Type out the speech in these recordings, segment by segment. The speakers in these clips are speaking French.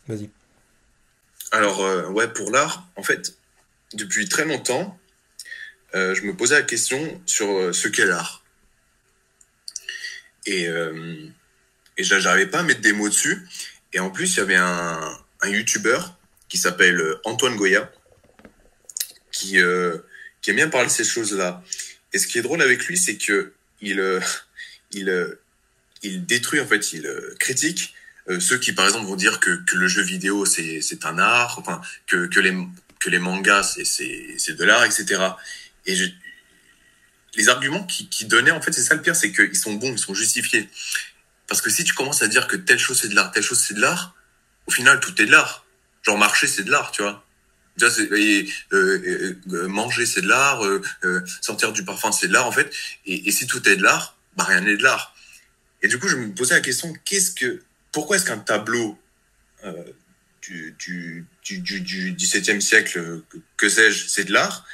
Vas-y. Alors, ouais, pour l'art, en fait, depuis très longtemps, je me posais la question sur ce qu'est l'art. Et, euh, et j'arrivais pas à mettre des mots dessus. Et en plus, il y avait un YouTuber qui s'appelle Antoine Goya, qui, euh, qui aime bien parler de ces choses-là. Et ce qui est drôle avec lui, c'est que il, euh, il détruit, en fait, il critique ceux qui, par exemple, vont dire que le jeu vidéo, c'est un art, enfin, que les mangas, c'est de l'art, etc. Et les arguments qui donnaient, en fait, c'est ça le pire, c'est qu'ils sont bons, ils sont justifiés. Parce que si tu commences à dire que telle chose c'est de l'art, telle chose c'est de l'art, au final, tout est de l'art. Genre, marcher, c'est de l'art, tu vois. Tu vois, manger, c'est de l'art, sortir du parfum, c'est de l'art, en fait. Et si tout est de l'art, bah, rien n'est de l'art. Et du coup, je me posais la question, pourquoi est-ce qu'un tableau euh, du XVIIe siècle, que sais-je, c'est de l'art,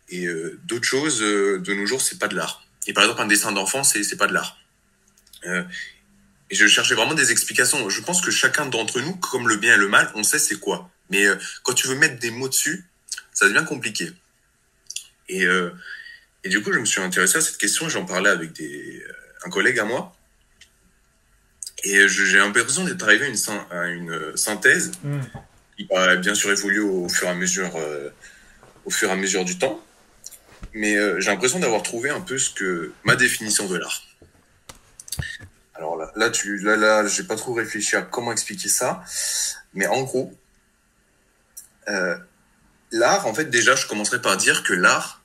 et d'autres choses de nos jours, c'est pas de l'art. Et par exemple, un dessin d'enfant, c'est pas de l'art. Euh, et je cherchais vraiment des explications. Je pense que chacun d'entre nous, comme le bien et le mal, on sait c'est quoi. Mais quand tu veux mettre des mots dessus, ça devient compliqué. Et, euh, et du coup, je me suis intéressé à cette question. J'en parlais avec un collègue à moi. Et j'ai l'impression d'être arrivé à une synthèse Hmm. qui va bien sûr évoluer au fur et à mesure du temps. Mais j'ai l'impression d'avoir trouvé un peu ma définition de l'art. Alors là, j'ai pas trop réfléchi à comment expliquer ça. Mais en gros, euh, l'art, en fait, déjà, je commencerai par dire que l'art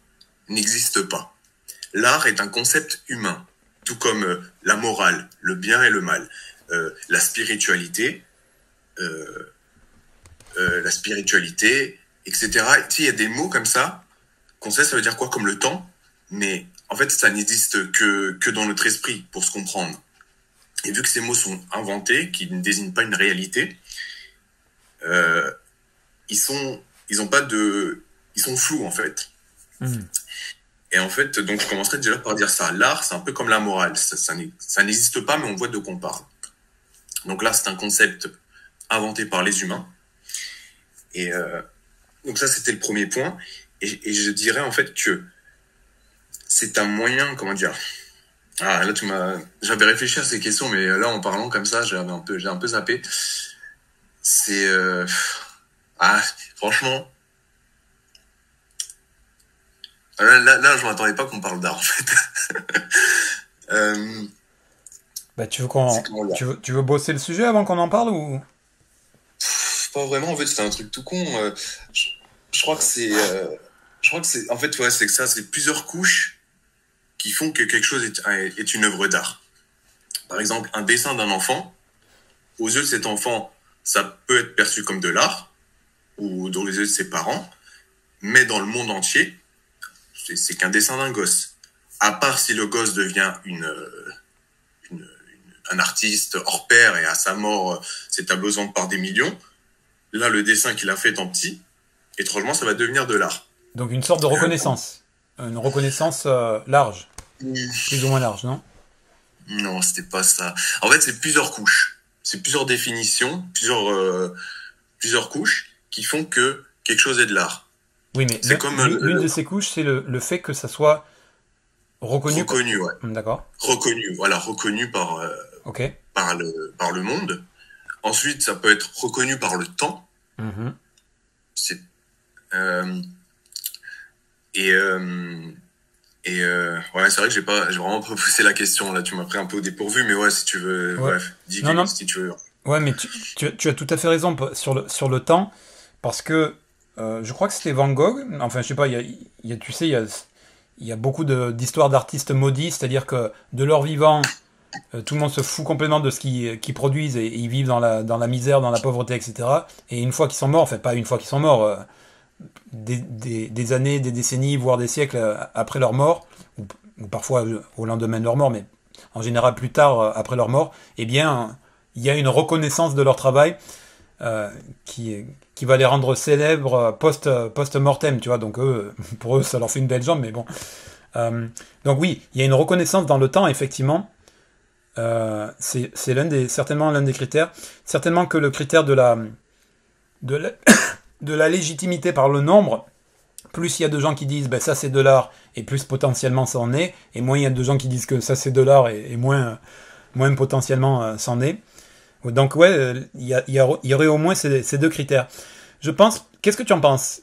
n'existe pas. L'art est un concept humain, tout comme la morale, le bien et le mal, la spiritualité, euh, la spiritualité, etc. Tu sais, il y a des mots comme ça qu'on sait, ça veut dire quoi, comme le temps, mais en fait, ça n'existe que dans notre esprit pour se comprendre. Et vu que ces mots sont inventés, qui ne désignent pas une réalité, euh, ils ont pas de, ils sont flous en fait. Hmm. Et en fait, donc je commencerai déjà par dire ça. L'art, c'est un peu comme la morale. Ça n'existe pas, mais on voit de quoi on parle. Donc là, c'est un concept inventé par les humains. Et donc ça, c'était le premier point. Et je dirais en fait que c'est un moyen, comment dire. Ah, là, j'avais réfléchi à ces questions, mais là, en parlant comme ça, j'ai un peu zappé. C'est, ah, franchement, là, je m'attendais pas qu'on parle d'art, en fait. Euh, Bah, c'est comment dire. tu veux bosser le sujet avant qu'on en parle ou... Pas vraiment, en fait, c'était un truc tout con. Je, je crois que en fait, ouais, c'est que ça, c'est plusieurs couches qui font que quelque chose est une œuvre d'art. Par exemple, un dessin d'un enfant, aux yeux de cet enfant, ça peut être perçu comme de l'art, ou dans les yeux de ses parents, mais dans le monde entier, c'est qu'un dessin d'un gosse. À part si le gosse devient un artiste hors pair et à sa mort, ses tableaux se vendent par des millions, là, le dessin qu'il a fait étant petit, étrangement, ça va devenir de l'art. Donc une sorte de Euh, reconnaissance. Une reconnaissance large, plus ou moins large, non? non, c'était pas ça. En fait, c'est plusieurs couches. C'est plusieurs définitions, plusieurs couches qui font que quelque chose est de l'art. Oui, mais C'est comme l'une de ces couches, c'est le fait que ça soit reconnu. reconnu, ouais. D'accord. Reconnu, voilà, reconnu Ok. par le monde. Ensuite, ça peut être reconnu par le temps. Mhm. C'est, euh, et, euh, ouais, c'est vrai que j'ai vraiment pas poussé la question, là. Tu m'as pris un peu au dépourvu, mais ouais, si tu veux, Ouais. bref, dis Non, non. si tu veux. Ouais, mais tu as tout à fait raison sur le temps, parce que je crois que c'était Van Gogh. Enfin, je sais pas, tu sais, il y a beaucoup d'histoires d'artistes maudits, c'est-à-dire que de leur vivant, tout le monde se fout complètement de ce qu'ils produisent et ils vivent dans la misère, dans la pauvreté, etc. Et une fois qu'ils sont morts, enfin pas une fois qu'ils sont morts, des années, des décennies, voire des siècles après leur mort, ou parfois au lendemain de leur mort, mais en général plus tard après leur mort, eh bien, il y a une reconnaissance de leur travail euh, qui va les rendre célèbres post-mortem, tu vois. Donc eux, pour eux, ça leur fait une belle jambe, mais bon. Donc oui, il y a une reconnaissance dans le temps, effectivement. C'est certainement l'un des critères. Certainement que le critère de la, de la légitimité par le nombre, plus il y a de gens qui disent ça c'est de l'art et plus potentiellement ça en est, et moins il y a de gens qui disent que ça c'est de l'art et moins potentiellement c'en est. Donc ouais, il y aurait au moins ces deux critères. Je pense, qu'est-ce que tu en penses?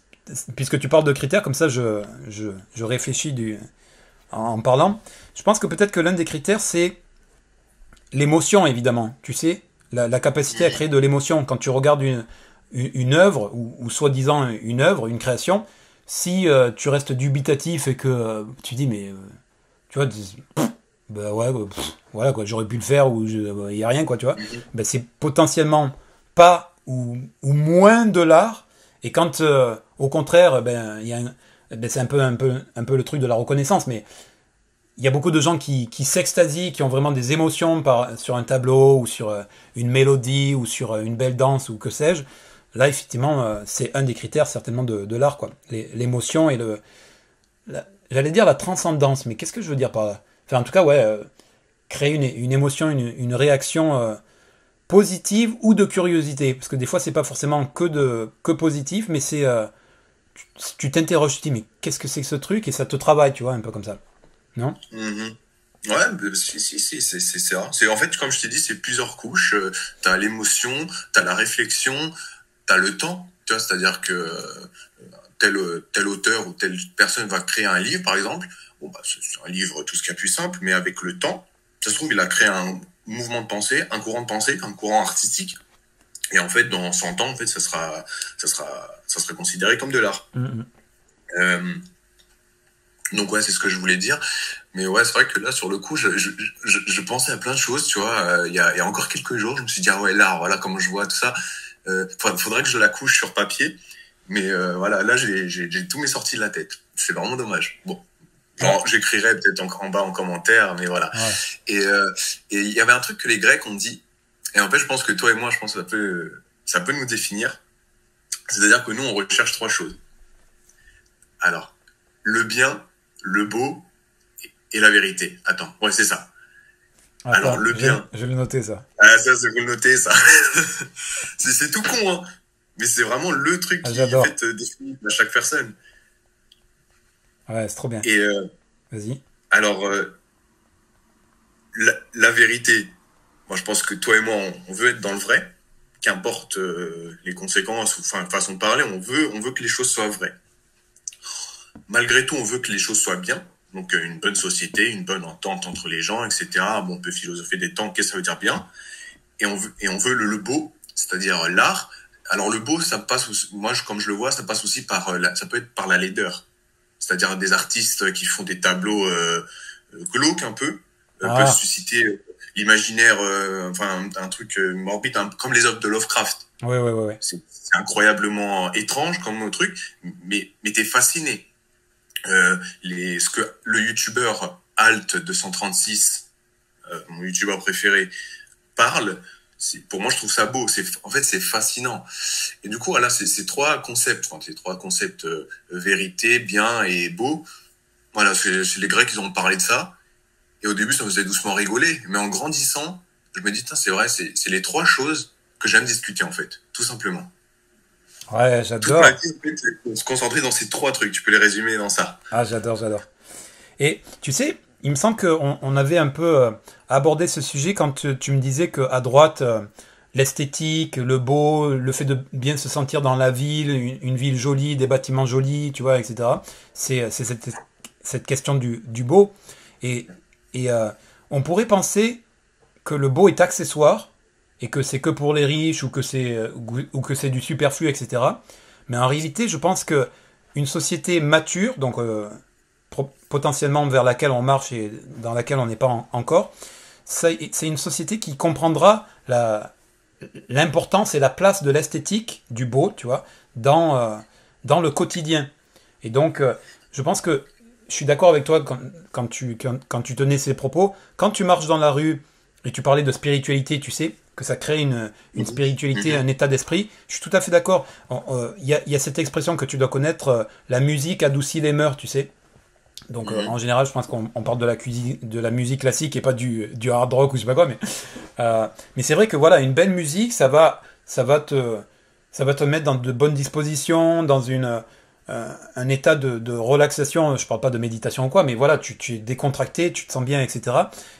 Puisque tu parles de critères, comme ça je réfléchis en parlant. Je pense que peut-être que l'un des critères c'est l'émotion, évidemment. Tu sais, la capacité à créer de l'émotion. Quand tu regardes une œuvre, ou soi-disant une œuvre, une création, si tu restes dubitatif et que tu dis, mais tu vois, voilà quoi, j'aurais pu le faire, ou il n'y a rien, quoi, tu vois, c'est potentiellement pas ou moins de l'art. Et quand, au contraire, il y a c'est un peu le truc de la reconnaissance, mais il y a beaucoup de gens qui s'extasient, qui ont vraiment des émotions sur un tableau, ou sur une mélodie, ou sur une belle danse, ou que sais-je. Là, effectivement, c'est un des critères certainement de l'art, quoi. L'émotion et j'allais dire la transcendance, mais qu'est-ce que je veux dire par là? Enfin, en tout cas, ouais, créer une émotion, une réaction positive ou de curiosité, parce que des fois, c'est pas forcément que positif, mais c'est tu t'interroges, tu te dis, mais qu'est-ce que c'est que ce truc? Et ça te travaille, tu vois, un peu comme ça. Non? Ouais, si, c'est ça. C'est, en fait, comme je t'ai dit, c'est plusieurs couches. T'as l'émotion, t'as la réflexion, t'as le temps. Tu vois, c'est-à-dire que tel auteur ou telle personne va créer un livre, par exemple. Bon, c'est un livre, tout ce qu'il y a de plus simple, mais avec le temps, ça se trouve, il a créé un mouvement de pensée, un courant de pensée, un courant artistique. Et en fait, dans 100 ans, en fait, ça sera considéré comme de l'art. Donc ouais, c'est ce que je voulais dire. Mais ouais, c'est vrai que là, sur le coup, je pensais à plein de choses, tu vois. Il y a encore quelques jours, je me suis dit, ah ouais, l'art, voilà, comme je vois tout ça. Faudrait que je la couche sur papier. Mais voilà, là, j'ai tout m'est sorti de la tête. C'est vraiment dommage. Bon, genre, j'écrirai peut-être en bas en commentaire, mais voilà. Ouais. Et il y avait un truc que les Grecs ont dit. Et en fait, je pense que toi et moi, je pense que ça peut nous définir. C'est-à-dire que nous, on recherche trois choses. Alors, le bien, le beau et la vérité. Attends, ouais, c'est ça. Attends, alors, le bien. Je vais le noter, ça. Ah, ça, c'est vous le noter, ça. c'est tout con, hein. Mais c'est vraiment le truc qui, en fait, définit à chaque personne. Ouais, c'est trop bien. Et, vas-y. Alors, la vérité, moi, je pense que toi et moi, on veut être dans le vrai. Qu'importe les conséquences, enfin, façon de parler, on veut que les choses soient vraies. Malgré tout, on veut que les choses soient bien. Donc, une bonne société, une bonne entente entre les gens, etc. Bon, on peut philosopher des temps, qu'est-ce que ça veut dire bien. Et on veut le beau, c'est-à-dire l'art. Alors, le beau, ça passe aussi, moi, comme je le vois, ça passe aussi ça peut être par la laideur. C'est-à-dire des artistes qui font des tableaux glauques un peu, peuvent susciter l'imaginaire, enfin, un truc morbide, comme les œuvres de Lovecraft. Ouais. C'est incroyablement étrange comme truc, mais t'es fasciné. Ce que le youtubeur Alt236, mon youtubeur préféré, parle, pour moi je trouve ça beau. En fait c'est fascinant. Et du coup voilà, ces trois concepts, vérité, bien et beau. Voilà, c'est les Grecs qui ont parlé de ça. Et au début ça me faisait doucement rigoler, mais en grandissant, je me dis c'est vrai, c'est les trois choses que j'aime discuter en fait, tout simplement. Ouais, j'adore. Toute ma vie, en fait, se concentrer dans ces trois trucs. Tu peux les résumer dans ça. Ah, j'adore. Et tu sais, il me semble qu'on avait un peu abordé ce sujet quand tu me disais qu'à droite, l'esthétique, le beau, le fait de bien se sentir dans la ville, une ville jolie, des bâtiments jolis, tu vois, etc. C'est cette question du beau. Et on pourrait penser que le beau est accessoire, et que c'est que pour les riches, ou que c'est du superflu, etc. Mais en réalité, je pense que une société mature, donc potentiellement vers laquelle on marche et dans laquelle on n'est pas encore, c'est une société qui comprendra l'importance et la place de l'esthétique, du beau, tu vois, dans le quotidien. Et donc, je pense que je suis d'accord avec toi quand tu tenais ces propos. Quand tu marches dans la rue et tu parlais de spiritualité, tu sais, que ça crée une spiritualité, un état d'esprit. Je suis tout à fait d'accord. Il y a cette expression que tu dois connaître, la musique adoucit les mœurs, tu sais. Donc en général, je pense qu'on parle de la musique classique et pas du hard rock ou je sais pas quoi. Mais c'est vrai que voilà, une belle musique, ça va Ça va te mettre dans de bonnes dispositions, dans un état de relaxation. Je parle pas de méditation ou quoi, mais voilà, tu es décontracté, tu te sens bien, etc.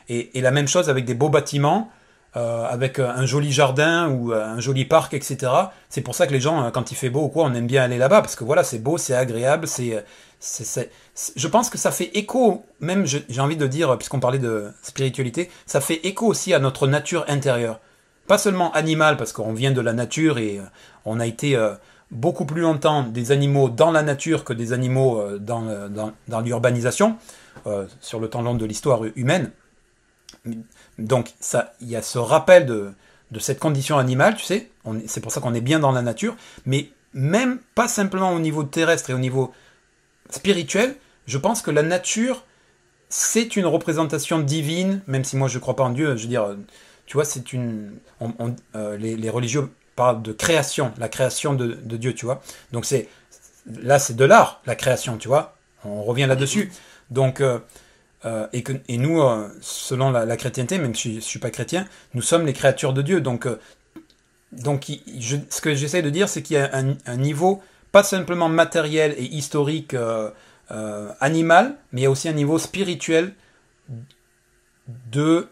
Et la même chose avec des beaux bâtiments, avec un joli jardin ou un joli parc, etc. C'est pour ça que les gens, quand il fait beau ou quoi, on aime bien aller là-bas, parce que voilà, c'est beau, c'est agréable, je pense que ça fait écho, même j'ai envie de dire, puisqu'on parlait de spiritualité, ça fait écho aussi à notre nature intérieure. Pas seulement animale, parce qu'on vient de la nature et on a été beaucoup plus longtemps des animaux dans la nature que des animaux dans l'urbanisation, sur le temps long de l'histoire humaine. Donc il y a ce rappel de cette condition animale, tu sais, c'est pour ça qu'on est bien dans la nature, mais même pas simplement au niveau terrestre et au niveau spirituel, je pense que la nature, c'est une représentation divine, même si moi je ne crois pas en Dieu, je veux dire, tu vois, c'est les religieux parlent de création, la création de Dieu, tu vois. Donc là c'est de l'art, la création, tu vois. On revient là-dessus. Donc et nous, selon la chrétienté, même si je suis pas chrétien, nous sommes les créatures de Dieu. Donc ce que j'essaie de dire, c'est qu'il y a un niveau pas simplement matériel et historique animal, mais il y a aussi un niveau spirituel de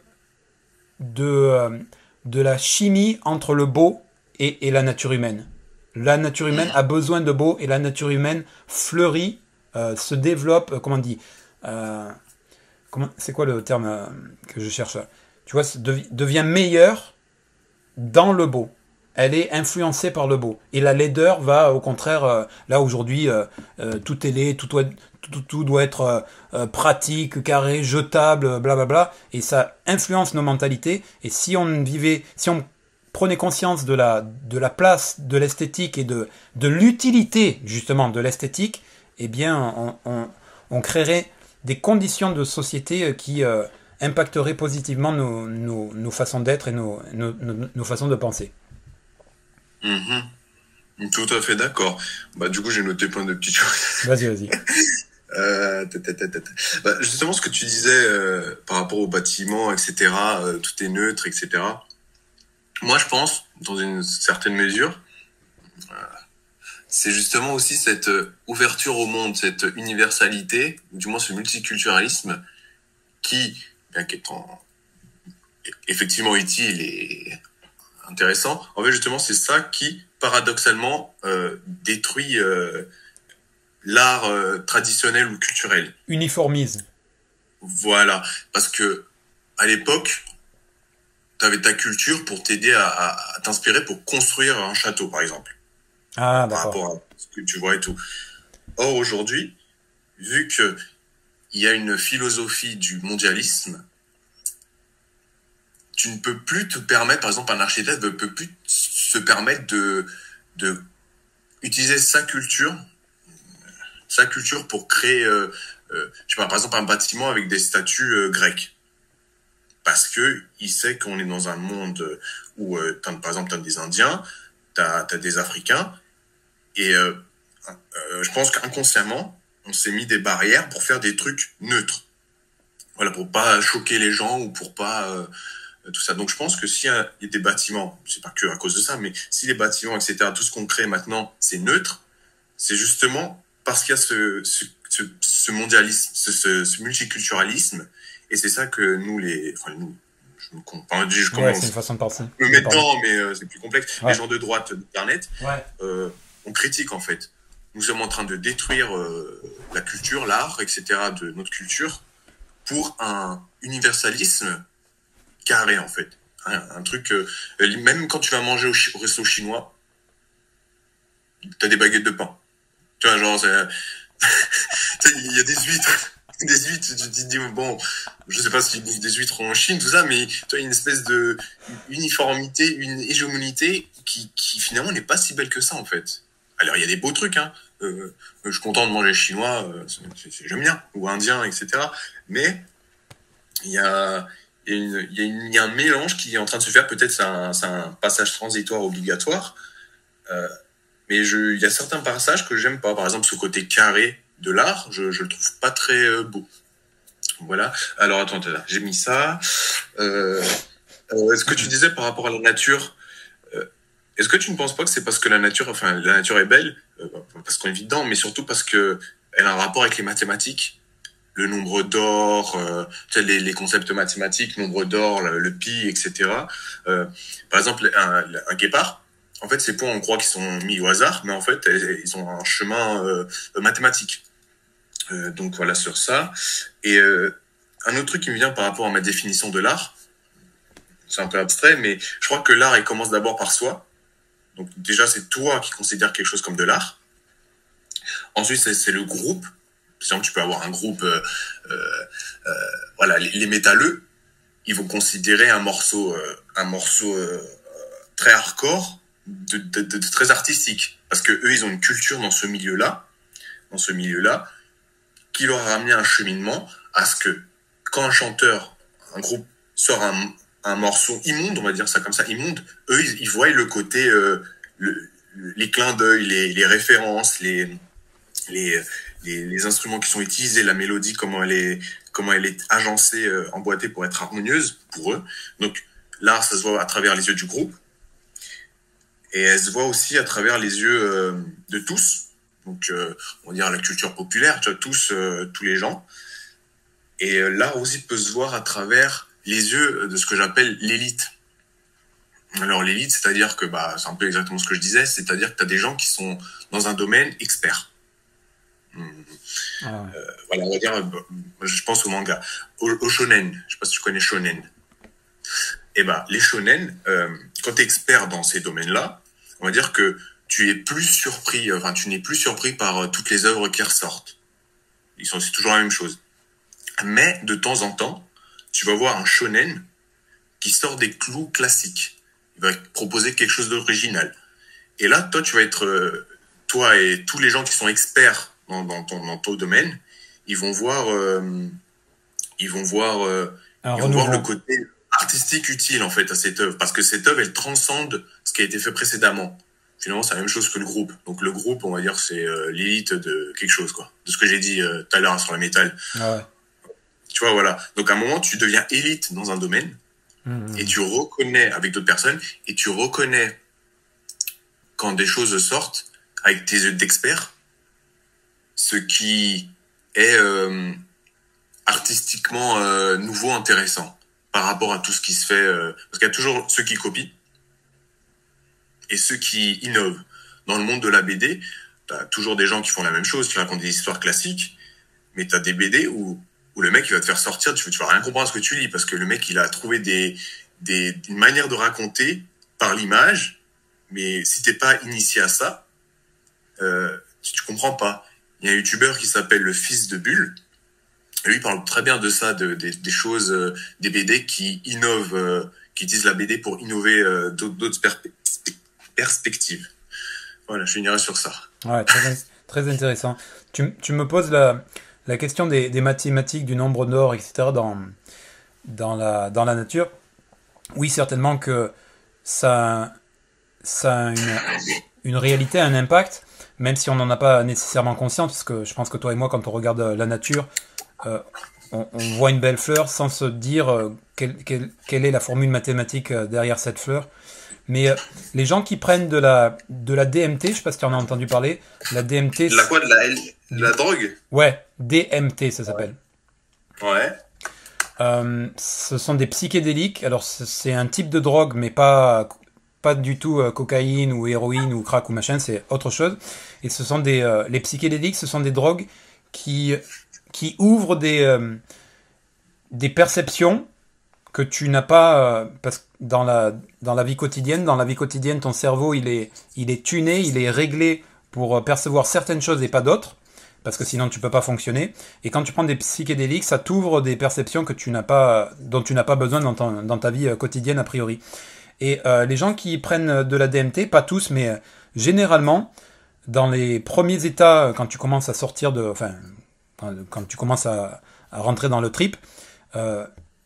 la chimie entre le beau et la nature humaine. La nature humaine a besoin de beau et la nature humaine fleurit, se développe, comment on dit, c'est quoi le terme que je cherche là? Tu vois, devient meilleure dans le beau. Elle est influencée par le beau. Et la laideur va, au contraire, là aujourd'hui, tout est laid, tout doit être pratique, carré, jetable, blablabla. Et ça influence nos mentalités. Et si on prenait conscience de la place de l'esthétique et de l'utilité, justement, de l'esthétique, eh bien, on créerait des conditions de société qui impacteraient positivement nos façons d'être et nos façons de penser. Tout à fait d'accord. Bah, du coup, j'ai noté plein de petites choses. Vas-y. Bah, justement, ce que tu disais par rapport aux bâtiments, etc., tout est neutre, etc. Moi, je pense, dans une certaine mesure, c'est justement aussi cette ouverture au monde, cette universalité, ou du moins ce multiculturalisme, qui étant effectivement utile et intéressant, en fait, justement, c'est ça qui, paradoxalement, détruit l'art traditionnel ou culturel. Uniformise. Voilà, parce que à l'époque, tu avais ta culture pour t'aider à t'inspirer pour construire un château, par exemple. Ah, par rapport à ce que tu vois et tout. Or, aujourd'hui, vu qu'il y a une philosophie du mondialisme, tu ne peux plus te permettre, par exemple, un architecte ne peut plus se permettre de utiliser sa culture pour créer, je sais pas, par exemple, un bâtiment avec des statues grecques. Parce que il sait qu'on est dans un monde où, par exemple, tu as des Indiens, tu as des Africains, et je pense qu'inconsciemment, on s'est mis des barrières pour faire des trucs neutres. Voilà, pour pas choquer les gens ou pour pas tout ça. Donc je pense que s'il y a des bâtiments, c'est pas que à cause de ça, mais si les bâtiments, etc., tout ce qu'on crée maintenant, c'est neutre, c'est justement parce qu'il y a ce mondialisme, ce multiculturalisme, et c'est ça que nous, je ouais, c'est une façon de penser. Je me mets dedans, mais c'est plus complexe. Ouais. Les gens de droite d'Internet, Ouais. on critique en fait. Nous sommes en train de détruire la culture, l'art, etc. de notre culture pour un universalisme carré en fait. Un truc, même quand tu vas manger au resto chinois, t'as des baguettes de pain. Tu vois, genre, il y a des huîtres. Des huîtres, tu te dis, bon, je sais pas s'ils bouffent des huîtres en Chine, tout ça, mais tu vois, une espèce de uniformité, une hégémonité qui finalement n'est pas si belle que ça, en fait. Alors, il y a des beaux trucs, hein. Je suis content de manger chinois, j'aime bien, ou indien, etc. Mais il y a un mélange qui est en train de se faire. Peut-être c'est un passage transitoire obligatoire. Mais il y a certains passages que j'aime pas. Par exemple, ce côté carré de l'art, je le trouve pas très beau. Voilà. Alors, attends, j'ai mis ça. Ce que tu disais par rapport à la nature, Est-ce que tu ne penses pas que c'est parce que la nature est belle, parce qu'on vit dedans, mais surtout parce que elle a un rapport avec les mathématiques, le nombre d'or, tu sais, les concepts mathématiques, nombre d'or, le pi, etc. Par exemple, un guépard, en fait, ces points, on croit qu'ils sont mis au hasard, mais en fait, ils ont un chemin mathématique. Donc voilà sur ça. Et un autre truc qui me vient par rapport à ma définition de l'art, c'est un peu abstrait, mais je crois que l'art, il commence d'abord par soi. Donc déjà, c'est toi qui considères quelque chose comme de l'art. Ensuite, c'est le groupe. Par exemple, tu peux avoir un groupe, voilà, les métalleux, ils vont considérer un morceau très hardcore, de très artistique, parce que eux, ils ont une culture dans ce milieu-là, qui leur a ramené un cheminement à ce que quand un groupe sort un morceau immonde, on va dire ça comme ça, immonde, eux, ils voient le côté, les clins d'œil, les références, les instruments qui sont utilisés, la mélodie, comment elle est agencée, emboîtée pour être harmonieuse pour eux. Donc l'art, ça se voit à travers les yeux du groupe, et elle se voit aussi à travers les yeux de tous. Donc on va dire la culture populaire, tu vois, tous les gens. Et l'art aussi peut se voir à travers les yeux de ce que j'appelle l'élite. Alors l'élite, c'est-à-dire que c'est un peu exactement ce que je disais, c'est-à-dire que tu as des gens qui sont dans un domaine expert. Voilà, on va dire, je pense au manga, au shonen. Je sais pas si tu connais shonen. Et les shonen, quand tu es expert dans ces domaines-là, on va dire que tu n'es plus surpris par toutes les œuvres qui ressortent. C'est toujours la même chose. Mais de temps en temps, tu vas voir un shonen qui sort des clous classiques. Il va proposer quelque chose d'original. Et là, toi, tu vas être, toi et tous les gens qui sont experts dans ton domaine, ils vont voir le côté artistique utile en fait à cette œuvre, parce que cette œuvre, elle transcende ce qui a été fait précédemment. Finalement, c'est la même chose que le groupe. Donc le groupe, on va dire, c'est l'élite de quelque chose, quoi. De ce que j'ai dit tout à l'heure sur la métal. Ah ouais. Tu vois, voilà. Donc à un moment, tu deviens élite dans un domaine, et tu reconnais avec d'autres personnes, et tu reconnais quand des choses sortent avec tes yeux d'expert, ce qui est artistiquement nouveau, intéressant par rapport à tout ce qui se fait. Parce qu'il y a toujours ceux qui copient et ceux qui innovent. Dans le monde de la BD, t'as toujours des gens qui font la même chose, qui racontent des histoires classiques, mais t'as des BD où le mec il va te faire sortir, tu vas rien comprendre à ce que tu lis, parce que le mec il a trouvé une manière de raconter par l'image, mais si t'es pas initié à ça, tu comprends pas. Il y a un youtubeur qui s'appelle le Fils de Bulle, et lui il parle très bien de ça, des choses, des BD qui innovent, qui utilisent la BD pour innover d'autres perspectives. Voilà, je finirai sur ça. Ouais, très intéressant. Tu me poses la question des mathématiques, du nombre d'or, etc. dans la nature. Oui, certainement que ça a une réalité, un impact, même si on n'en a pas nécessairement conscience, parce que je pense que toi et moi, quand on regarde la nature, on voit une belle fleur sans se dire quelle est la formule mathématique derrière cette fleur. Mais les gens qui prennent de la DMT, je sais pas si tu en as entendu parler, la DMT... De la quoi? De la drogue? Ouais, DMT ça s'appelle. Ouais. Ce sont des psychédéliques. Alors c'est un type de drogue, mais pas du tout cocaïne ou héroïne ou crack ou machin, c'est autre chose. Et ce sont les psychédéliques, ce sont des drogues qui ouvrent des perceptions que tu n'as pas, parce que dans la vie quotidienne, ton cerveau il est tuné, il est réglé pour percevoir certaines choses et pas d'autres, parce que sinon tu peux pas fonctionner. Et quand tu prends des psychédéliques, ça t'ouvre des perceptions dont tu n'as pas besoin dans ta vie quotidienne a priori. Et les gens qui prennent de la DMT, pas tous, mais généralement, dans les premiers états, quand tu commences à sortir quand tu commences à rentrer dans le trip,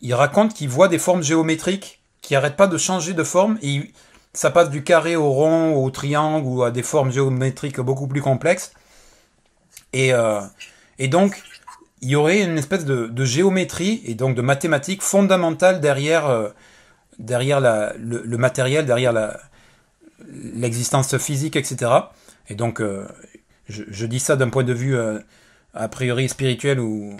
ils racontent qu'ils voient des formes géométriques qui n'arrêtent pas de changer de forme, et ça passe du carré au rond, au triangle, ou à des formes géométriques beaucoup plus complexes. Et donc, il y aurait une espèce de géométrie, et donc de mathématiques fondamentales derrière le matériel, derrière l'existence physique, etc. Et donc, je dis ça d'un point de vue a priori spirituel ou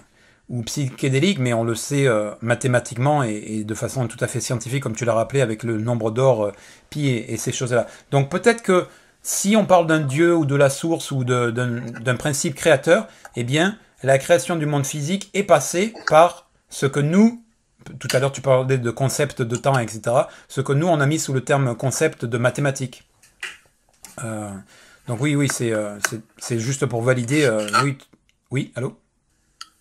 psychédélique, mais on le sait mathématiquement et de façon tout à fait scientifique, comme tu l'as rappelé, avec le nombre d'or, pi et ces choses-là. Donc peut-être que si on parle d'un dieu ou de la source ou d'un principe créateur, eh bien, la création du monde physique est passée par ce que nous, tout à l'heure tu parlais de concept de temps, etc., ce que nous on a mis sous le terme concept de mathématiques. Donc oui, c'est juste pour valider. Oui, oui, allô?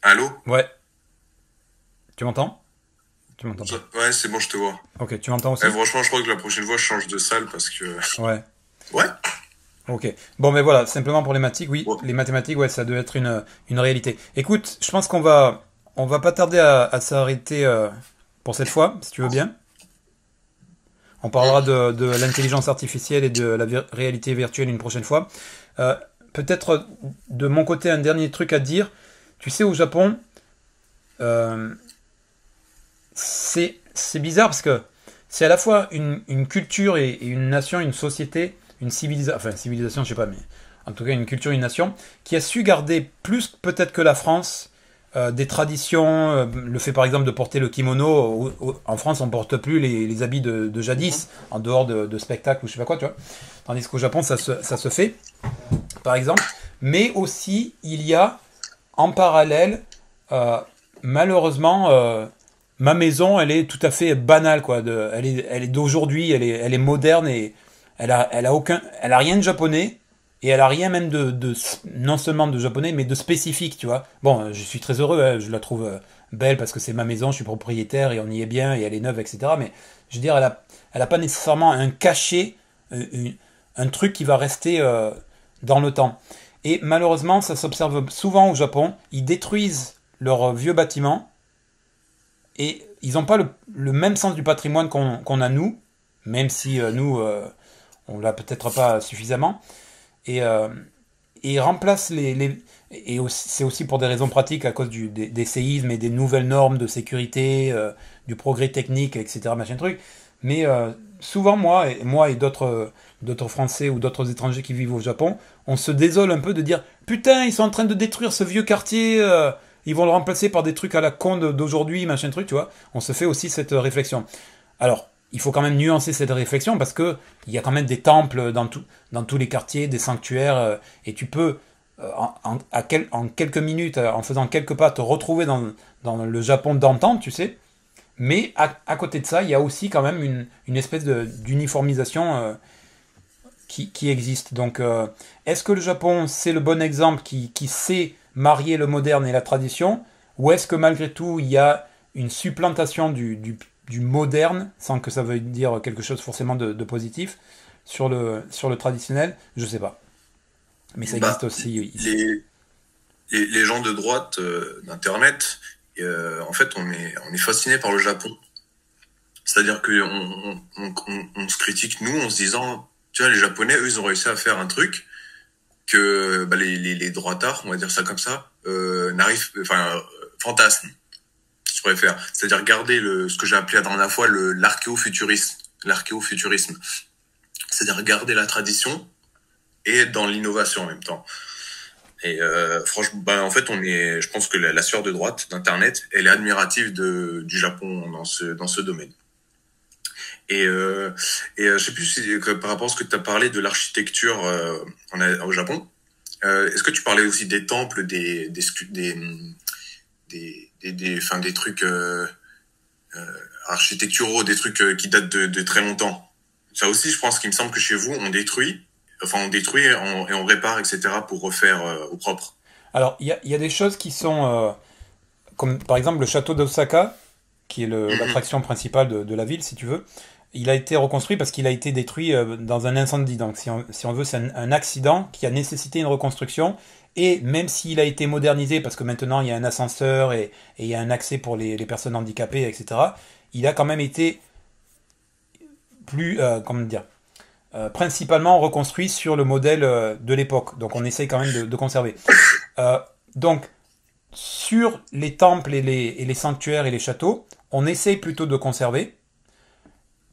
Allô? Ouais. Tu m'entends? Tu m'entends pas? Ouais, c'est bon, je te vois. Ok, tu m'entends aussi? Franchement, je crois que la prochaine fois, je change de salle parce que... Ouais. Ouais. Ok. Bon, mais voilà, simplement pour les mathématiques, oui, Ouais. les mathématiques, ouais, ça doit être une réalité. Écoute, je pense qu'on va pas tarder à s'arrêter pour cette fois, si tu veux bien. On parlera de l'intelligence artificielle et de la réalité virtuelle une prochaine fois. Peut-être de mon côté un dernier truc à dire. Tu sais, au Japon, c'est bizarre parce que c'est à la fois une culture et une nation, une société, une civilisation, enfin civilisation, je sais pas, mais en tout cas une culture, une nation, qui a su garder plus peut-être que la France des traditions, le fait par exemple de porter le kimono. En France, on porte plus les habits de jadis, en dehors de spectacles ou je sais pas quoi, tu vois. Tandis qu'au Japon, ça se fait, par exemple. Mais aussi, il y a en parallèle, malheureusement, ma maison, elle est tout à fait banale, quoi. Elle est d'aujourd'hui, elle est moderne et elle a rien de japonais et elle a rien même non seulement de japonais, mais de spécifique, tu vois. Bon, je suis très heureux, hein, je la trouve belle parce que c'est ma maison, je suis propriétaire et on y est bien et elle est neuve, etc. Mais je veux dire, elle a pas nécessairement un cachet, un truc qui va rester dans le temps. Et malheureusement, ça s'observe souvent au Japon. Ils détruisent leurs vieux bâtiments et ils n'ont pas le même sens du patrimoine qu'on a nous, même si nous, on l'a peut-être pas suffisamment. Et ils remplacent et c'est aussi pour des raisons pratiques à cause des séismes et des nouvelles normes de sécurité, du progrès technique, etc. Machin truc. Mais souvent, moi et d'autres Français ou d'autres étrangers qui vivent au Japon, on se désole un peu de dire putain, ils sont en train de détruire ce vieux quartier, ils vont le remplacer par des trucs à la con d'aujourd'hui, machin truc, tu vois. On se fait aussi cette réflexion. Alors, il faut quand même nuancer cette réflexion parce que il y a quand même des temples dans tous les quartiers, des sanctuaires, et tu peux en quelques minutes, en faisant quelques pas, te retrouver dans le Japon d'antan, tu sais. Mais à côté de ça, il y a aussi quand même une espèce d'uniformisation qui existe. Donc, est-ce que le Japon, c'est le bon exemple qui sait marier le moderne et la tradition, ou est-ce que malgré tout, il y a une supplantation du moderne, sans que ça veuille dire quelque chose forcément de positif, sur le traditionnel? Je sais pas. Mais ça existe aussi ici. Les gens de droite d'Internet, en fait, on est fasciné par le Japon. C'est-à-dire on se critique, nous, en se disant, tu vois, les Japonais, eux, ils ont réussi à faire un truc que les droitards, on va dire ça comme ça, fantasme, je préfère. C'est-à-dire garder ce que j'ai appelé la dernière fois l'archéofuturisme. L'archéofuturisme. C'est-à-dire garder la tradition et être dans l'innovation en même temps. Et franchement, en fait, je pense que la sphère de droite d'Internet, elle est admirative du Japon dans ce domaine. Et je sais plus par rapport à ce que tu as parlé de l'architecture au Japon, est-ce que tu parlais aussi des temples, des trucs architecturaux, des trucs qui datent de très longtemps? Ça aussi, je pense qu'il me semble que chez vous, on détruit et on répare, etc. pour refaire au propre. Alors, il y a des choses qui sont, comme par exemple le château d'Osaka, qui est l'attraction principale de la ville, si tu veux. Il a été reconstruit parce qu'il a été détruit dans un incendie. Donc, si on veut, c'est un accident qui a nécessité une reconstruction. Et même s'il a été modernisé, parce que maintenant il y a un ascenseur et il y a un accès pour les personnes handicapées, etc., il a quand même été principalement reconstruit sur le modèle de l'époque. Donc on essaye quand même de conserver. Donc sur les temples et les sanctuaires et les châteaux, on essaye plutôt de conserver.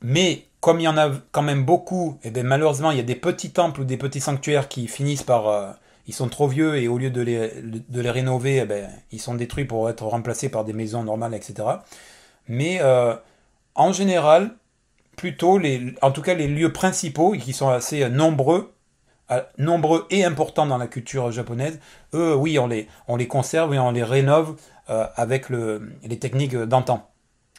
Mais comme il y en a quand même beaucoup, et bien malheureusement, il y a des petits temples ou des petits sanctuaires qui finissent par... ils sont trop vieux et au lieu de les rénover, eh ben, ils sont détruits pour être remplacés par des maisons normales, etc. Mais en général, plutôt, en tout cas les lieux principaux, qui sont assez nombreux et importants dans la culture japonaise, eux, oui, on les conserve et on les rénove avec les techniques d'antan.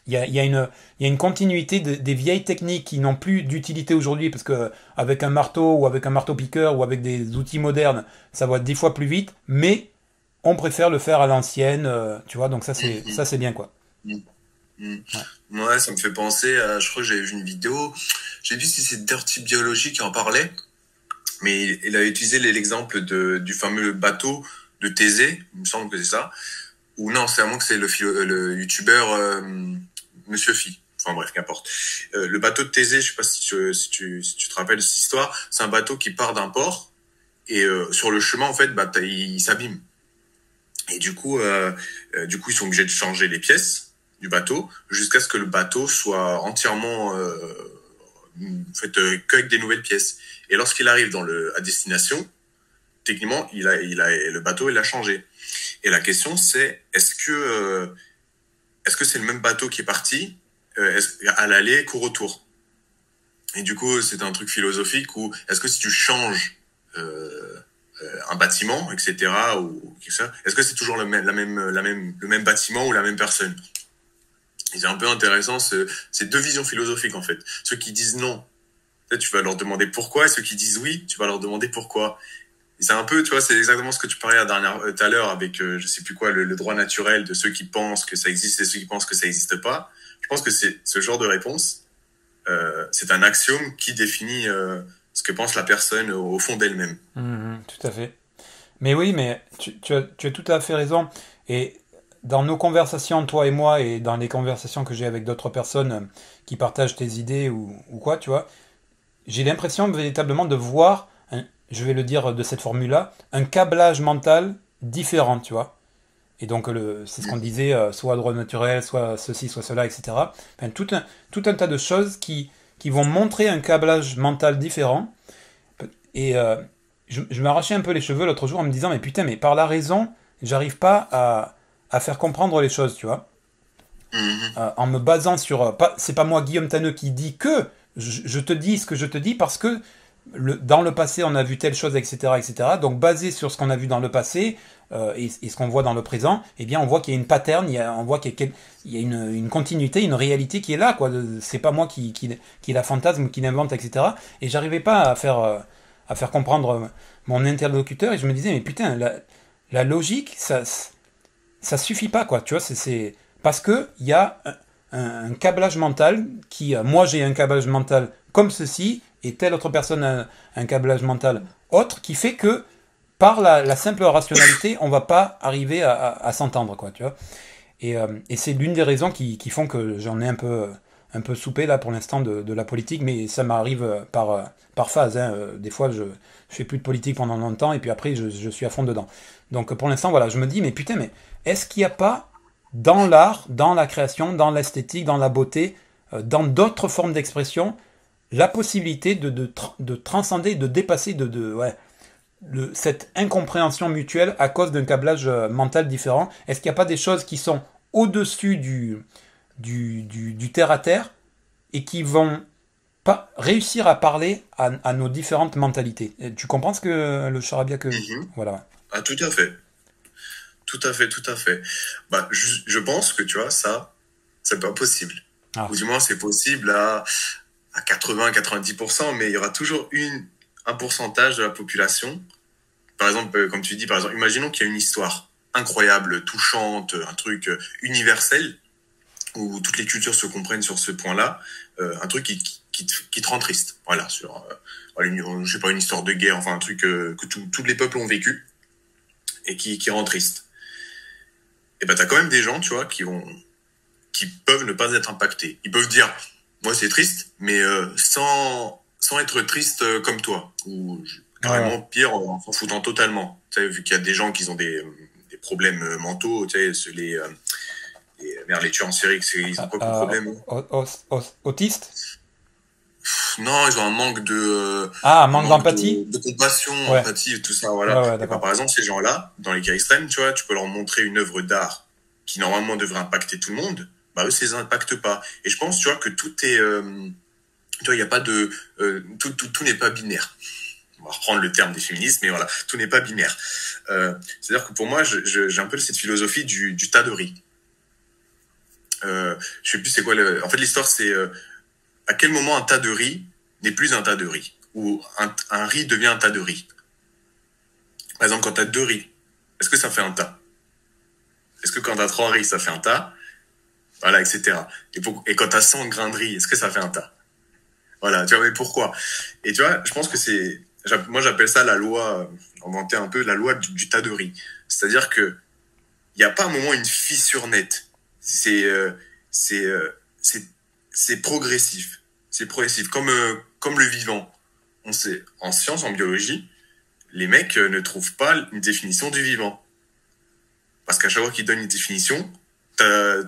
Il y a une continuité des vieilles techniques qui n'ont plus d'utilité aujourd'hui parce que avec un marteau ou avec un marteau piqueur ou avec des outils modernes, ça va 10 fois plus vite, mais on préfère le faire à l'ancienne, tu vois, donc ça c'est bien quoi. Mhm. Mhm. Ouais. Ouais, ça me fait penser à, je crois que j'avais vu une vidéo, j'ai vu si c'est Dirty Biology qui en parlait, mais il a utilisé l'exemple du fameux bateau de Thésée, il me semble que c'est ça, ou non, c'est à moins que c'est le youtubeur Monsieur Phi. Enfin bref, qu'importe. Le bateau de Thésée, je sais pas si tu te rappelles cette histoire, c'est un bateau qui part d'un port et sur le chemin en fait, bah, il s'abîme. Et du coup, ils sont obligés de changer les pièces du bateau jusqu'à ce que le bateau soit entièrement fait qu'avec des nouvelles pièces. Et lorsqu'il arrive à destination, techniquement, le bateau il a changé. Et la question c'est est-ce que c'est le même bateau qui est parti à l'aller qu'au retour? Et du coup, c'est un truc philosophique où est-ce que si tu changes un bâtiment, etc., ou quelque chose, est-ce que c'est toujours le même bâtiment ou la même personne? Et c'est un peu intéressant, c'est deux visions philosophiques en fait. Ceux qui disent non, tu vas leur demander pourquoi, et ceux qui disent oui, tu vas leur demander pourquoi. Et c'est un peu, tu vois, c'est exactement ce que tu parlais tout à l'heure avec, je sais plus quoi, le droit naturel de ceux qui pensent que ça existe et ceux qui pensent que ça n'existe pas. Je pense que c'est ce genre de réponse, c'est un axiome qui définit ce que pense la personne au fond d'elle-même. Tout à fait. Mais oui, mais tu as tout à fait raison. Et dans nos conversations, toi et moi, et dans les conversations que j'ai avec d'autres personnes qui partagent tes idées ou quoi, tu vois, j'ai l'impression véritablement de voir, je vais le dire de cette formule-là, un câblage mental différent, tu vois. Et donc, c'est ce qu'on disait, soit droit naturel, soit ceci, soit cela, etc. Enfin, tout un tas de choses qui vont montrer un câblage mental différent. Et je m'arrachais un peu les cheveux l'autre jour en me disant, mais putain, mais par la raison, j'arrive pas à faire comprendre les choses, tu vois. Mhm. En me basant sur... c'est pas moi, Guillaume Tanneux, qui dit que je te dis ce que je te dis parce que dans le passé, on a vu telle chose, etc., etc. Donc, basé sur ce qu'on a vu dans le passé et ce qu'on voit dans le présent, eh bien, on voit qu'il y a une pattern, on voit qu'il y a une continuité, une réalité qui est là, quoi. C'est pas moi qui la fantasme, qui l'invente, etc. Et j'arrivais pas à faire comprendre mon interlocuteur et je me disais, mais putain, la logique, ça suffit pas, quoi. Tu vois, c'est parce que il y a un câblage mental moi j'ai un câblage mental comme ceci et telle autre personne a un câblage mental autre qui fait que par la simple rationalité on va pas arriver à s'entendre, quoi, tu vois. Et c'est l'une des raisons qui font que j'en ai un peu soupé là pour l'instant de la politique, mais ça m'arrive par phase, hein. Des fois je fais plus de politique pendant longtemps et puis après je suis à fond dedans. Donc pour l'instant voilà, je me dis mais putain, mais est-ce qu'il n'y a pas dans l'art, dans la création, dans l'esthétique, dans la beauté, dans d'autres formes d'expression, la possibilité de transcender, de dépasser ouais, cette incompréhension mutuelle à cause d'un câblage mental différent? Est-ce qu'il n'y a pas des choses qui sont au-dessus du terre-à-terre et qui vont pas réussir à parler à nos différentes mentalités? Et tu comprends ce que le charabia que... Mhm. Voilà. Ah, tout à fait. Tout à fait, tout à fait. Bah, je pense que, tu vois, ça, c'est pas possible. Ah. Ou du moins, c'est possible à 80-90%, mais il y aura toujours un pourcentage de la population. Par exemple, comme tu dis, par exemple, imaginons qu'il y a une histoire incroyable, touchante, un truc universel, où toutes les cultures se comprennent sur ce point-là, un truc qui te rend triste. Voilà, je sais pas, une histoire de guerre, enfin un truc que tous les peuples ont vécu et qui rend triste. Et ben t'as quand même des gens, tu vois, qui peuvent ne pas être impactés. Ils peuvent dire, moi c'est triste, mais sans être triste comme toi, ou carrément pire en s'en foutant totalement. Tu sais, vu qu'il y a des gens qui ont des problèmes mentaux, tu sais, les tueurs en série, ils ont quoi comme problème? Autiste? non, ils ont un manque Ah, un manque manque d'empathie? de compassion, Ouais, empathie, tout ça, ouais, voilà. ouais, Et ben, d'accord. par exemple, ces gens-là, dans les cas extrêmes, tu vois, tu peux leur montrer une œuvre d'art qui normalement devrait impacter tout le monde, bah eux, ça les impacte pas. Et je pense, tu vois, que tout est, tu vois, il y a pas de, tout n'est pas binaire. On va reprendre le terme des féministes, mais voilà, tout n'est pas binaire. C'est-à-dire que pour moi, j'ai un peu cette philosophie du tas de riz. Je sais plus c'est quoi le. En fait, l'histoire, c'est à quel moment un tas de riz n'est plus un tas de riz, ou un riz devient un tas de riz. Par exemple, quand tu as 2 riz, est-ce que ça fait un tas? Est-ce que quand tu as 3 riz, ça fait un tas? Voilà, etc. Et quand tu as 100 grains de riz, est-ce que ça fait un tas? Voilà, tu vois, mais pourquoi? Et tu vois, je pense que moi j'appelle ça la loi, inventer un peu la loi du tas de riz. C'est-à-dire que il n'y a pas un moment une fissure nette. C'est c'est euh, c'est c'est progressif. C'est progressif, comme le vivant. On sait, en science, en biologie, les mecs ne trouvent pas une définition du vivant. Parce qu'à chaque fois qu'ils donnent une définition, t'as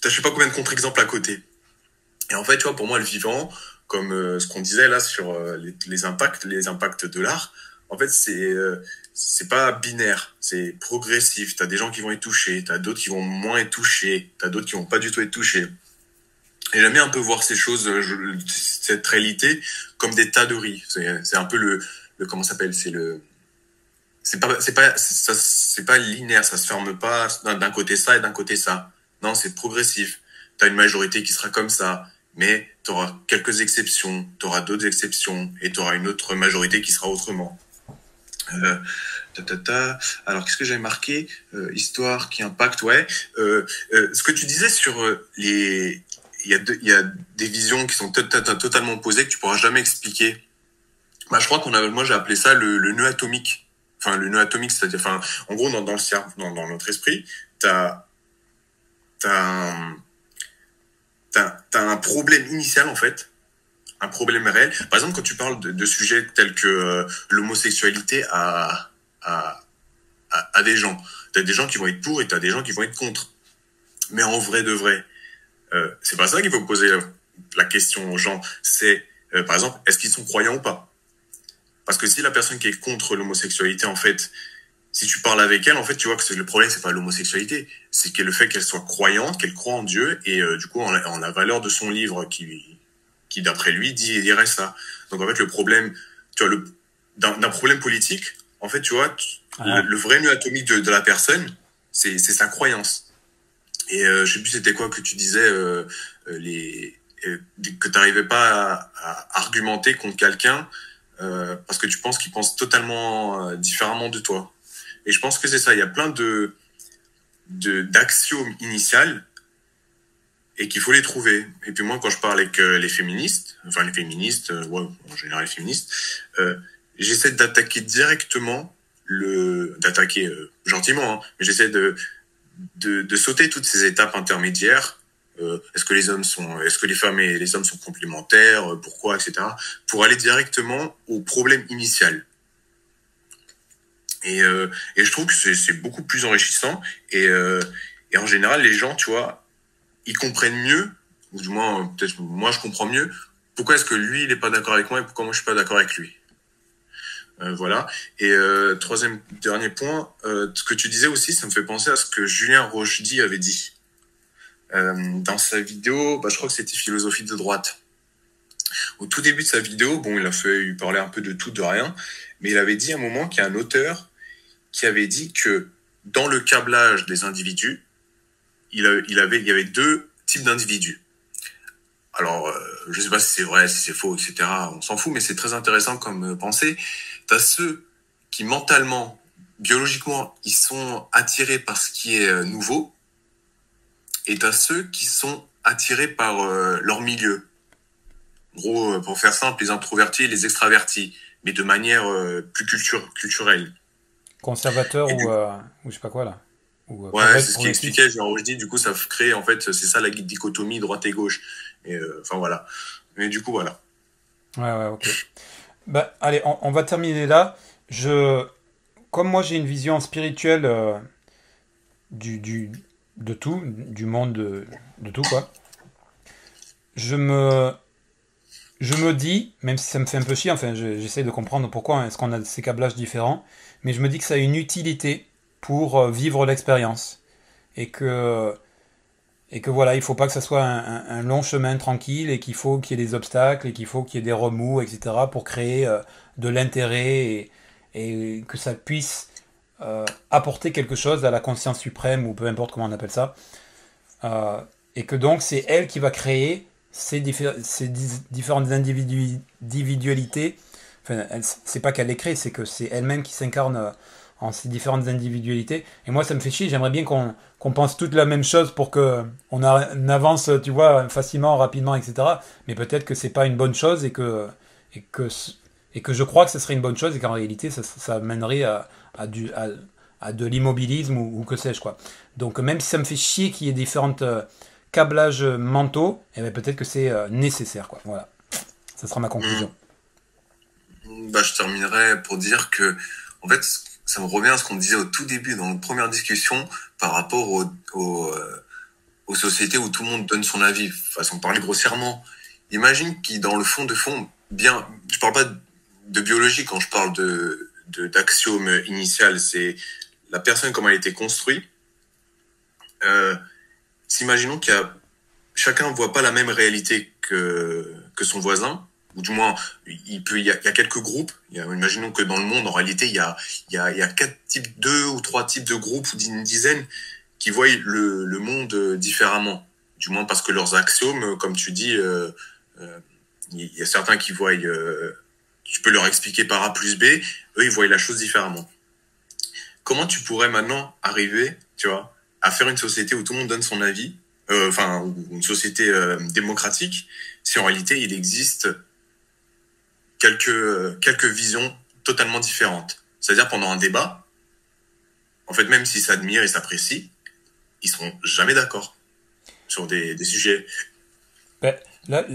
je sais pas combien de contre-exemples à côté. Et en fait, tu vois, pour moi, le vivant, comme ce qu'on disait là sur les impacts de l'art, en fait, c'est pas binaire, c'est progressif. T'as des gens qui vont être touchés, t'as d'autres qui vont moins être touchés, t'as d'autres qui vont pas du tout être touchés. Et j'aime bien un peu voir ces choses, cette réalité, comme des tas de riz. C'est un peu le comment ça s'appelle, c'est pas linéaire, ça se ferme pas d'un côté ça et d'un côté ça. Non, c'est progressif. T'as une majorité qui sera comme ça, mais t'auras quelques exceptions, t'auras d'autres exceptions, et t'auras une autre majorité qui sera autrement. Euh, Alors, qu'est-ce que j'avais marqué? Histoire qui impacte, ouais. Ce que tu disais sur il y a des visions qui sont totalement opposées que tu pourras jamais expliquer. Bah, je crois moi j'ai appelé ça le nœud atomique. Enfin, le nœud atomique, c'est-à-dire, enfin, en gros, dans le cerveau, dans notre esprit, t'as, t'as un, t'as un problème initial, en fait, un problème réel. Par exemple, quand tu parles de sujets tels que l'homosexualité à des gens, t'as des gens qui vont être pour et t'as des gens qui vont être contre. Mais en vrai de vrai, c'est pas ça qu'il faut poser la question aux gens. C'est, par exemple, est-ce qu'ils sont croyants ou pas? Parce que si la personne qui est contre l'homosexualité, en fait, si tu parles avec elle, en fait, tu vois que le problème, c'est pas l'homosexualité, c'est que le fait qu'elle soit croyante, qu'elle croit en Dieu, et du coup, en la valeur de son livre qui d'après lui, dirait ça. Donc, en fait, le problème, tu vois, d'un problème politique, en fait, tu vois, Ah, le vrai nœud atomique de la personne, c'est sa croyance. Et je sais plus c'était quoi que tu disais, que t'arrivais pas à argumenter contre quelqu'un parce que tu penses qu'il pense totalement différemment de toi. Et je pense que c'est ça. Il y a plein d'axiomes initiales et qu'il faut les trouver. Et puis moi, quand je parle avec les féministes, ouais, en général les féministes, j'essaie d'attaquer directement d'attaquer gentiment, hein, mais j'essaie de sauter toutes ces étapes intermédiaires. Est-ce que les femmes et les hommes sont complémentaires, pourquoi, etc. Pour aller directement au problème initial. Et je trouve que c'est beaucoup plus enrichissant. Et en général, les gens, tu vois, ils comprennent mieux, ou du moins, peut-être moi, je comprends mieux, pourquoi est-ce que lui, il est pas d'accord avec moi et pourquoi moi, je suis pas d'accord avec lui. Voilà. Et dernier point, ce que tu disais aussi, ça me fait penser à ce que Julien Rochdy avait dit. Dans sa vidéo, je crois que c'était Philosophie de droite. Au tout début de sa vidéo, bon, il parlait un peu de tout, de rien, mais il avait dit à un moment qu'il y a un auteur qui avait dit que dans le câblage des individus, il y avait 2 types d'individus. Alors, je sais pas si c'est vrai, si c'est faux, etc. On s'en fout, mais c'est très intéressant comme pensée. T'as ceux qui mentalement, biologiquement, ils sont attirés par ce qui est nouveau, et t'as ceux qui sont attirés par leur milieu. En gros, pour faire simple, les introvertis et les extravertis, mais de manière plus culturelle. conservateur Et du ou je sais pas quoi là. Ou Ouais, c'est ce qui progressiste. expliquait, genre, je dis, du coup, ça crée, en fait, c'est ça la dichotomie droite et gauche. Et, enfin, voilà. Mais du coup, voilà. Ouais, ouais, ok. Bah, allez, on va terminer là. Comme moi j'ai une vision spirituelle du, du, de tout, du monde de tout, quoi, je me, je me dis, même si ça me fait un peu chier, enfin j'essaie de comprendre pourquoi est-ce qu'on a ces câblages différents, mais je me dis que ça a une utilité pour vivre l'expérience. Et que, et que voilà, il faut pas que ça soit un long chemin tranquille et qu'il faut qu'il y ait des obstacles et qu'il faut qu'il y ait des remous, etc. pour créer de l'intérêt et que ça puisse apporter quelque chose à la conscience suprême ou peu importe comment on appelle ça. Euh, et que donc c'est elle qui va créer ces différentes individualités. Enfin, c'est pas qu'elle les crée, c'est que c'est elle-même qui s'incarne en ces différentes individualités. Et moi, ça me fait chier. J'aimerais bien qu'on pense toutes la même chose pour que on avance, tu vois, facilement, rapidement, etc. Mais peut-être que c'est pas une bonne chose et que et que je crois que ce serait une bonne chose et qu'en réalité, ça mènerait à, à de l'immobilisme ou que sais-je quoi. Donc même si ça me fait chier qu'il y ait différentes câblages mentaux, eh ben, peut-être que c'est nécessaire quoi. Voilà, ça sera ma conclusion. Bah, je terminerai pour dire que, en fait, ça me revient à ce qu'on disait au tout début, dans notre première discussion, par rapport aux sociétés où tout le monde donne son avis, façon de parler grossièrement. Imagine qu'il, dans le fond de fond, bien, je parle pas de biologie quand je parle d'axiome initial, c'est la personne comme elle a été construite. S'imaginons qu'il y a, chacun voit pas la même réalité que son voisin, ou du moins, il y a quelques groupes. Imaginons que dans le monde, en réalité, il y a quatre types, deux ou trois types de groupes ou une dizaine qui voient le monde différemment. Du moins parce que leurs axiomes, comme tu dis, il y a certains qui voient, tu peux leur expliquer par A plus B, eux, ils voient la chose différemment. Comment tu pourrais maintenant arriver, tu vois, à faire une société où tout le monde donne son avis, enfin, une société démocratique, si en réalité il existe quelques visions totalement différentes. C'est-à-dire pendant un débat, en fait, même s'ils s'admirent et s'apprécient, ils seront jamais d'accord sur des sujets. Ben, là,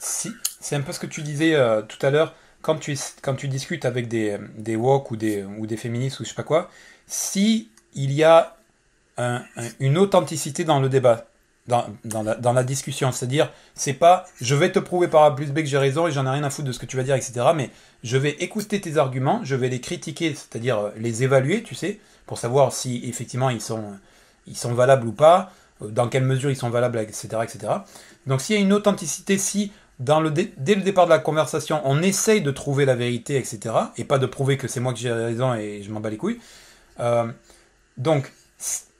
si, c'est un peu ce que tu disais tout à l'heure, quand tu discutes avec des woke ou des féministes ou je sais pas quoi, si il y a une authenticité dans le débat, dans la discussion. C'est-à-dire, c'est pas je vais te prouver par A plus B que j'ai raison et j'en ai rien à foutre de ce que tu vas dire, etc. Mais je vais écouter tes arguments, je vais les critiquer, c'est-à-dire les évaluer, tu sais, pour savoir si effectivement ils sont valables ou pas, dans quelle mesure ils sont valables, etc. etc. Donc s'il y a une authenticité, si dès le départ de la conversation, on essaye de trouver la vérité, etc., et pas de prouver que c'est moi que j'ai raison et je m'en bats les couilles, euh, donc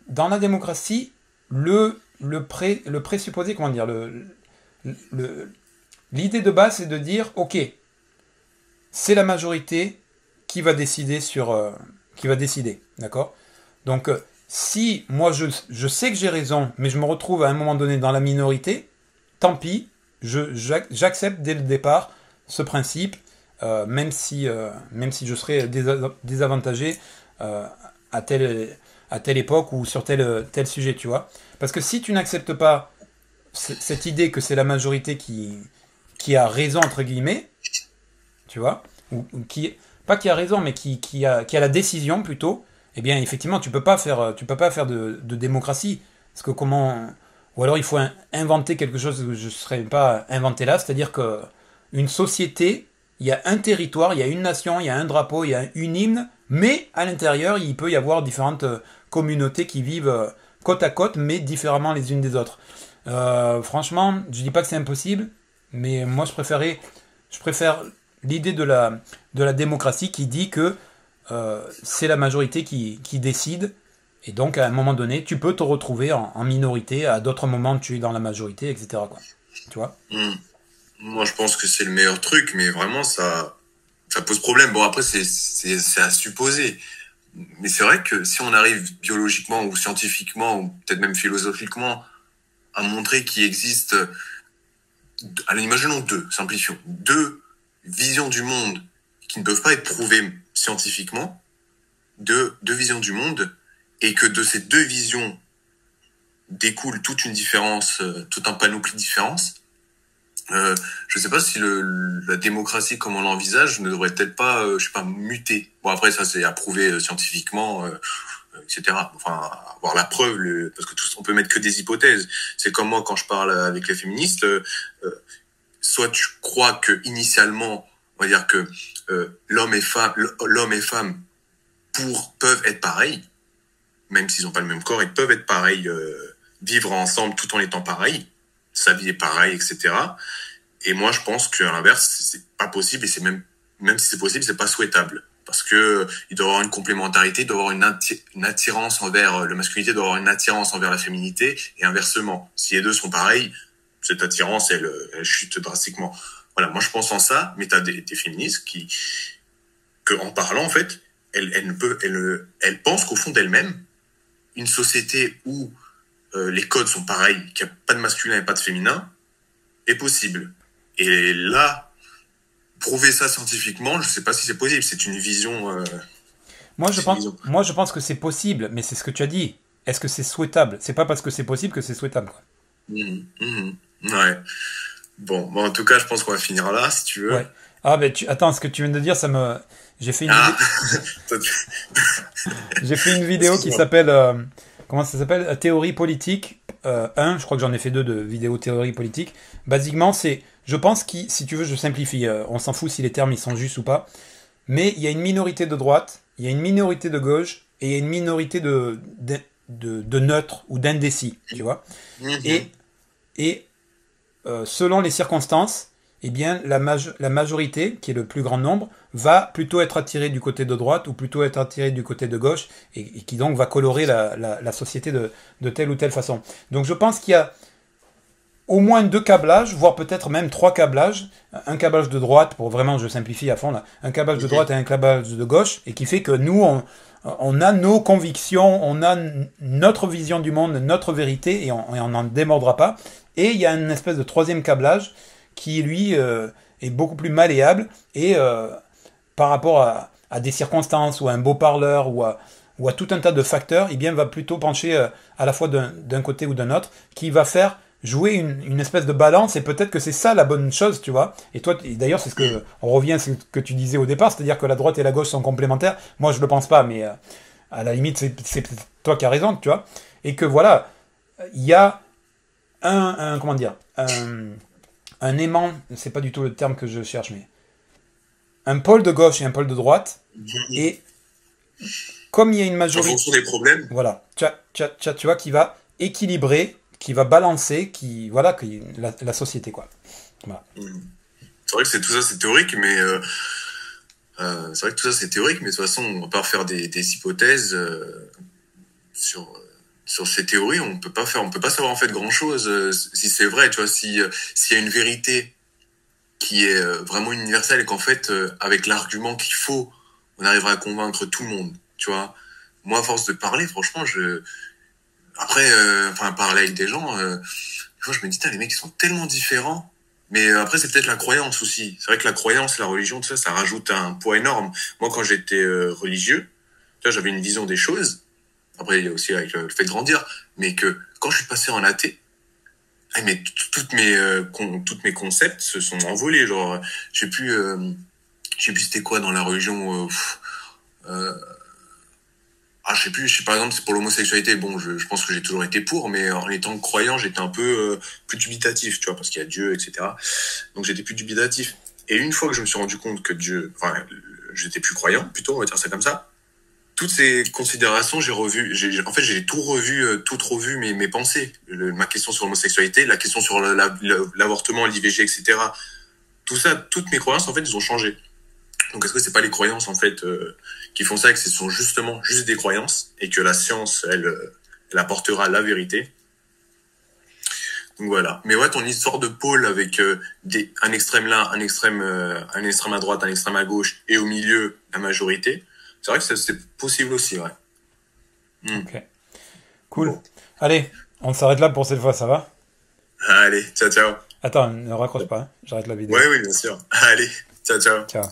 dans la démocratie, le présupposé, comment dire, l'idée de base, c'est de dire, ok, c'est la majorité qui va décider qui va décider, d'accord. Donc, si moi je sais que j'ai raison, mais je me retrouve à un moment donné dans la minorité, tant pis, j'accepte dès le départ ce principe, même si je serais désavantagé euh, à à telle époque ou sur tel sujet, tu vois. Parce que si tu n'acceptes pas cette idée que c'est la majorité qui a raison, entre guillemets, tu vois, ou pas qui a raison, mais qui a la décision plutôt, eh bien, effectivement, tu peux pas faire de démocratie. Parce que comment. Ou alors il faut inventer quelque chose que je ne serais pas inventé là, c'est-à-dire que une société, il y a un territoire, il y a une nation, il y a un drapeau, il y a une hymne, mais à l'intérieur, il peut y avoir différentes communautés qui vivent côte à côte, mais différemment les unes des autres. Franchement, je dis pas que c'est impossible, mais moi je préfère l'idée de la démocratie qui dit que c'est la majorité qui décide, et donc à un moment donné, tu peux te retrouver en minorité, à d'autres moments tu es dans la majorité, etc. quoi. Tu vois. Moi, je pense que c'est le meilleur truc, mais vraiment, ça pose problème. Bon, après, c'est à supposer. Mais c'est vrai que si on arrive biologiquement ou scientifiquement, ou peut-être même philosophiquement, à montrer qu'il existe, allez, imaginons simplifions, deux visions du monde qui ne peuvent pas être prouvées scientifiquement, deux visions du monde, et que de ces deux visions découle toute une différence, tout un panoplie de différences. Je sais pas si la démocratie comme on l'envisage ne devrait peut-être pas, je sais pas, muter. Bon, après ça c'est approuvé scientifiquement, etc. Enfin, avoir la preuve, parce que on peut mettre que des hypothèses. C'est comme moi quand je parle avec les féministes, soit tu crois que initialement, on va dire que l'homme et femme peuvent être pareils, même s'ils n'ont pas le même corps, ils peuvent être pareils, vivre ensemble tout en étant pareils, s'habiller pareil, etc. Et moi, je pense qu'à l'inverse, c'est pas possible, et c'est même si c'est possible, c'est pas souhaitable. Parce que il doit y avoir une complémentarité, il doit y avoir une attirance envers le masculinité, il doit y avoir une attirance envers la féminité, et inversement. Si les deux sont pareils, cette attirance, elle chute drastiquement. Voilà, moi je pense en ça, mais t'as des féministes en parlant, en fait, elles pensent qu'au fond d'elles-mêmes, une société où les codes sont pareils, qu'il n'y a pas de masculin et pas de féminin, est possible. Et là, prouver ça scientifiquement, je sais pas si c'est possible. C'est une vision. Moi, je pense que c'est possible, mais c'est ce que tu as dit. Est-ce que c'est souhaitable? C'est pas parce que c'est possible que c'est souhaitable, quoi. Ouais. Bon, en tout cas, je pense qu'on va finir là, si tu veux. Ouais. Ah, ben, attends, ce que tu viens de dire, ça me. J'ai fait J'ai fait une vidéo qui s'appelle. Comment ça s'appelle? Théorie politique 1. Je crois que j'en ai fait 2 de vidéos théorie politique. Basiquement, c'est. Je pense que, si tu veux, je simplifie. On s'en fout si les termes ils sont justes ou pas. Mais il y a une minorité de droite, il y a une minorité de gauche, et il y a une minorité de neutres ou d'indécis, tu vois. Et selon les circonstances, eh bien, la majorité, qui est le plus grand nombre, va plutôt être attirée du côté de droite ou plutôt être attirée du côté de gauche, et qui donc va colorer la société de telle ou telle façon. Donc je pense qu'il y a au moins 2 câblages, voire peut-être même 3 câblages. Un câblage de droite, pour vraiment, je simplifie à fond là, un câblage de droite et un câblage de gauche, et qui fait que nous, on a nos convictions, on a notre vision du monde, notre vérité, et on n'en démordra pas. Et il y a une espèce de 3e câblage qui, lui, est beaucoup plus malléable, et par rapport à des circonstances, ou à un beau parleur, ou à tout un tas de facteurs, eh bien, va plutôt pencher à la fois d'un côté ou d'un autre, qui va faire jouer une espèce de balance, et peut-être que c'est ça la bonne chose, tu vois. Et toi, d'ailleurs, c'est on revient à ce que tu disais au départ, c'est-à-dire que la droite et la gauche sont complémentaires. Moi, je le pense pas, mais à la limite, c'est toi qui as raison, tu vois. Et que voilà, il y a comment dire, un aimant, c'est pas du tout le terme que je cherche, mais un pôle de gauche et un pôle de droite, et comme il y a une majorité, en fonction des problèmes, voilà, tu vois, qui va équilibrer, qui va balancer, la société, quoi. Voilà. C'est vrai que tout ça c'est théorique, mais c'est vrai que tout ça c'est théorique, mais de toute façon on va pas faire des hypothèses sur ces théories. On peut pas savoir en fait grand chose si c'est vrai, tu vois, s'il y a une vérité qui est vraiment universelle, et qu'en fait avec l'argument qu'il faut, on arrivera à convaincre tout le monde, tu vois. Moi, à force de parler, franchement, après, parler avec des gens, des fois, je me dis, les mecs, ils sont tellement différents. Mais après, c'est peut-être la croyance aussi. C'est vrai que la croyance, la religion, tout ça, ça rajoute un poids énorme. Moi, quand j'étais religieux, j'avais une vision des choses. Après, il y a aussi avec le fait de grandir. Mais que quand je suis passé en athée, mais toutes mes concepts se sont envolés. Genre, je sais plus c'était quoi dans la religion. Je sais plus, par exemple, c'est pour l'homosexualité. Bon, je pense que j'ai toujours été pour, mais en étant croyant, j'étais un peu plus dubitatif, tu vois, parce qu'il y a Dieu, etc. Donc j'étais plus dubitatif. Et une fois que je me suis rendu compte que j'étais plus croyant, plutôt, on va dire ça comme ça, toutes ces considérations, j'ai tout revu mes pensées. Ma question sur l'homosexualité, la question sur l'avortement, l'IVG, etc. Tout ça, toutes mes croyances, en fait, ils ont changé. Donc, est-ce que c'est pas les croyances, en fait, qui font ça, et que ce sont justement juste des croyances, et que la science, elle apportera la vérité? Donc voilà. Mais ouais, ton histoire de pôle avec un extrême là, un extrême à droite, un extrême à gauche, et au milieu, la majorité, c'est vrai que c'est possible aussi, ouais. Ok. Cool. Bon. Allez, on s'arrête là pour cette fois, ça va? Allez, ciao, ciao. Attends, ne raccroche pas, hein. J'arrête la vidéo. Oui, bien sûr. Allez, ciao, ciao. Ciao.